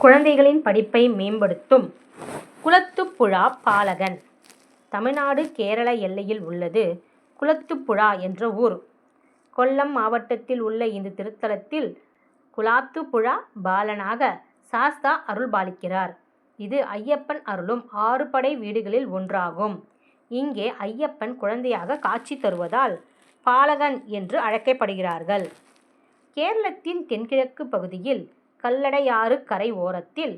குழந்தைகளின் படிப்பை மேம்படுத்தும் குளத்துப்புழா பாலகன். தமிழ்நாடு கேரள எல்லையில் உள்ளது குளத்துப்புழா என்ற ஊர். கொல்லம் மாவட்டத்தில் உள்ள இந்த திருத்தலத்தில் குளாத்துப்புழா பாலனாக சாஸ்தா அருள்பாலிக்கிறார். இது ஐயப்பன் அருளும் 6 படை வீடுகளில் ஒன்றாகும். இங்கே ஐயப்பன் குழந்தையாக காட்சி தருவதால் பாலகன் என்று அழைக்கப்படுகிறார்கள். கேரளத்தின் தென்கிழக்கு பகுதியில் கல்லடையாறு கரை ஓரத்தில்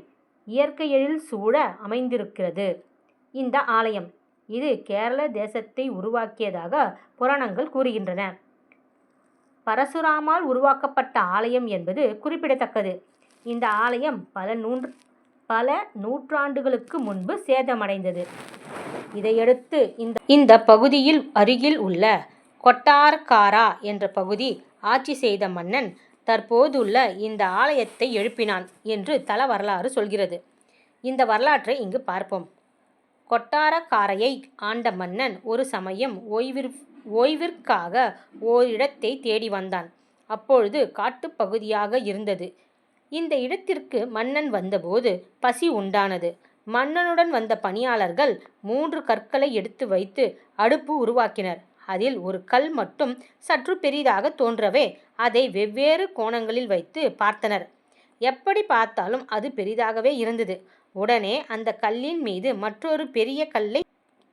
இயற்கை எழில் சூழ அமைந்திருக்கிறது இந்த ஆலயம். இது கேரள தேசத்தை உருவாக்கியதாக புராணங்கள் கூறுகின்றன. பரசுராமால் உருவாக்கப்பட்ட ஆலயம் என்பது குறிப்பிடத்தக்கது. இந்த ஆலயம் பல நூற்றாண்டுகளுக்கு முன்பு சேதமடைந்தது. இதையடுத்து இந்த பகுதியில் அருகில் உள்ள கொட்டாரக்காரா என்ற பகுதி ஆட்சி செய்த மன்னன் தற்போதுள்ள இந்த ஆலயத்தை எழுப்பினான் என்று தல வரலாறு சொல்கிறது. இந்த வரலாற்றை இங்கு பார்ப்போம். கொட்டாரக்காரையை ஆண்ட மன்னன் ஒரு சமயம் ஓய்விற்காக ஓரிடத்தை தேடி வந்தான். அப்பொழுது காட்டுப்பகுதியாக இருந்தது. இந்த இடத்திற்கு மன்னன் வந்தபோது பசி உண்டானது. மன்னனுடன் வந்த பணியாளர்கள் 3 கற்களை எடுத்து வைத்து அடுப்பு உருவாக்கினர். அதில் ஒரு கல் மட்டும் சற்று பெரிதாக தோன்றவே அதை வெவ்வேறு கோணங்களில் வைத்து பார்த்தனர். எப்படி பார்த்தாலும் அது பெரிதாகவே இருந்தது. உடனே அந்த கல்லின் மீது மற்றொரு பெரிய கல்லை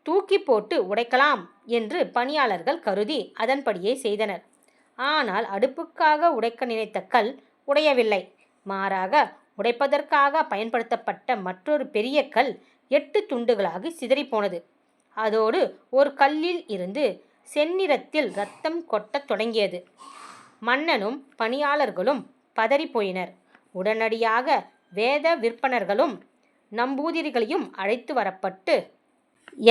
தூக்கி போட்டு உடைக்கலாம் என்று பணியாளர்கள் கருதி அதன்படியே செய்தனர். ஆனால் அடுப்புக்காக உடைக்க நினைத்த கல் உடையவில்லை. மாறாக உடைப்பதற்காக பயன்படுத்தப்பட்ட மற்றொரு பெரிய கல் 8 துண்டுகளாக சிதறிப்போனது. அதோடு ஒரு கல்லில் இருந்து செந்நிறத்தில் இரத்தம் கொட்டத் தொடங்கியது. மன்னனும் பணியாளர்களும் பதறிப்போயினர். உடனடியாக வேத விற்பனர்களும் நம்பூதிரிகளையும் அழைத்து வரப்பட்டு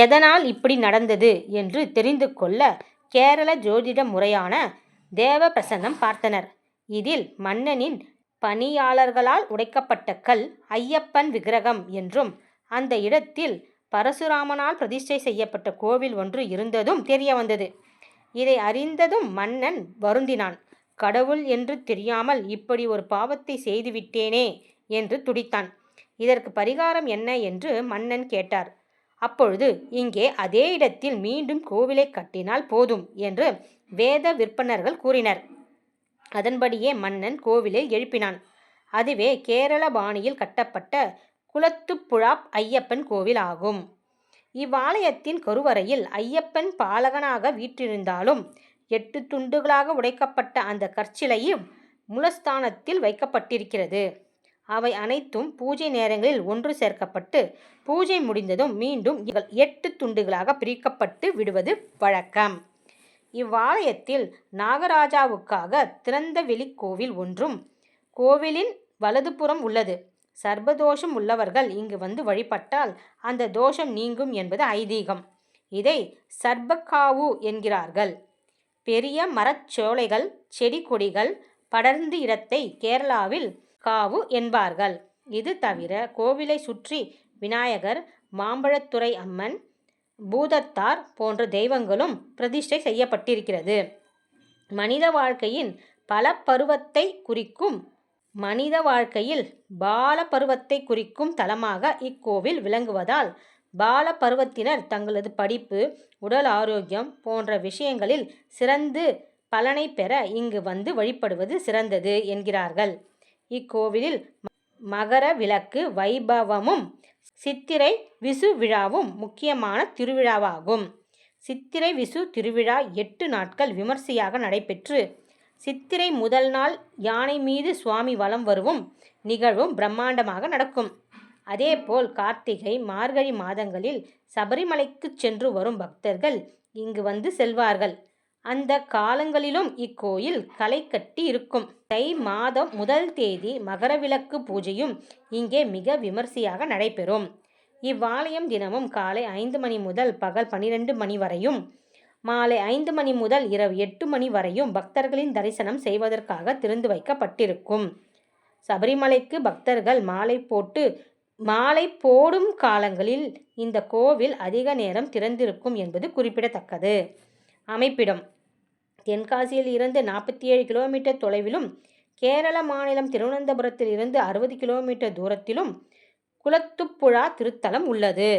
எதனால் இப்படி நடந்தது என்று தெரிந்து கொள்ள கேரள ஜோதிட முறையான தேவ பிரசன்னம் பார்த்தனர். இதில் மன்னனின் பணியாளர்களால் உடைக்கப்பட்ட கல் ஐயப்பன் விக்கிரகம் என்றும் அந்த இடத்தில் பரசுராமனால் பிரதிஷ்டை செய்யப்பட்ட கோவில் ஒன்று இருந்ததும் தெரிய வந்தது. இதை அறிந்ததும் மன்னன் வருந்தினான். கடவுள் என்று தெரியாமல் இப்படி ஒரு பாவத்தை செய்துவிட்டேனே என்று துடித்தான். இதற்கு பரிகாரம் என்ன என்று மன்னன் கேட்டார். அப்பொழுது இங்கே அதே இடத்தில் மீண்டும் கோவிலை கட்டினால் போதும் என்று வேத விற்பனர்கள் கூறினர். அதன்படியே மன்னன் கோவிலை எழுப்பினான். அதுவே கேரள பாணியில் கட்டப்பட்ட குளத்துப்புழா ஐயப்பன் கோவில் ஆகும். இவ்வாலயத்தின் கருவறையில் ஐயப்பன் பாலகனாக வீற்றிருந்தாலும் 8 துண்டுகளாக உடைக்கப்பட்ட அந்த கற்சிலையும் மூலஸ்தானத்தில் வைக்கப்பட்டிருக்கிறது. அவை அனைத்தும் பூஜை நேரங்களில் ஒன்று சேர்க்கப்பட்டு பூஜை முடிந்ததும் மீண்டும் 8 துண்டுகளாக பிரிக்கப்பட்டு விடுவது வழக்கம். இவ்வாலயத்தில் நாகராஜாவுக்காக திறந்த வெளி கோவில் ஒன்றும் கோவிலின் வலதுபுறம் உள்ளது. சர்ப்பதோஷம் உள்ளவர்கள் இங்கு வந்து வழிபட்டால் அந்த தோஷம் நீங்கும் என்பது ஐதீகம். இதை சர்ப்பக்காவு என்கிறார்கள். பெரிய மரச்சோலைகள் செடி கொடிகள் படர்ந்த இடத்தை கேரளாவில் காவு என்பார்கள். இது தவிர கோவிலை சுற்றி விநாயகர், மாம்பழத்துறை அம்மன், பூதத்தார் போன்ற தெய்வங்களும் பிரதிஷ்டை செய்யப்பட்டிருக்கிறது. மனித வாழ்க்கையில் பால பருவத்தை குறிக்கும் தலமாக இக்கோவில் விளங்குவதால் பால பருவத்தினர் தங்களது படிப்பு, உடல் ஆரோக்கியம் போன்ற விஷயங்களில் சிறந்து பலனை பெற இங்கு வந்து வழிபடுவது சிறந்தது என்கிறார்கள். இக்கோவிலில் மகர விளக்கு வைபவமும் சித்திரை விசு விழாவும் முக்கியமான திருவிழாவாகும். சித்திரை விசு திருவிழா 8 நாட்கள் விமர்சையாக நடைபெற்று சித்திரை முதல் நாள் யானை மீது சுவாமி வலம் வருவும் நிகழ்வும் பிரம்மாண்டமாக நடக்கும். அதேபோல் கார்த்திகை, மார்கழி மாதங்களில் சபரிமலைக்கு சென்று வரும் பக்தர்கள் இங்கு வந்து செல்வார்கள். அந்த காலங்களிலும் இக்கோயில் களை கட்டி இருக்கும். தை மாதம் 1 தேதி மகரவிளக்கு பூஜையும் இங்கே மிக விமர்சையாக நடைபெறும். இவ்வாலயம் தினமும் காலை 5 மணி முதல் பகல் 12 மணி வரையும், மாலை 5 மணி முதல் இரவு 8 மணி வரையும் பக்தர்களின் தரிசனம் செய்வதற்காக திறந்து வைக்கப்பட்டிருக்கும். சபரிமலைக்கு பக்தர்கள் மாலை போடும் காலங்களில் இந்த கோவில் அதிக நேரம் திறந்திருக்கும் என்பது குறிப்பிடத்தக்கது. அமைப்பிடம்: தென்காசியில் இருந்து 47 கிலோமீட்டர் தொலைவிலும் கேரள மாநிலம் திருவனந்தபுரத்தில் இருந்து 60 கிலோமீட்டர் தூரத்திலும் குளத்துப்புழா திருத்தலம் உள்ளது.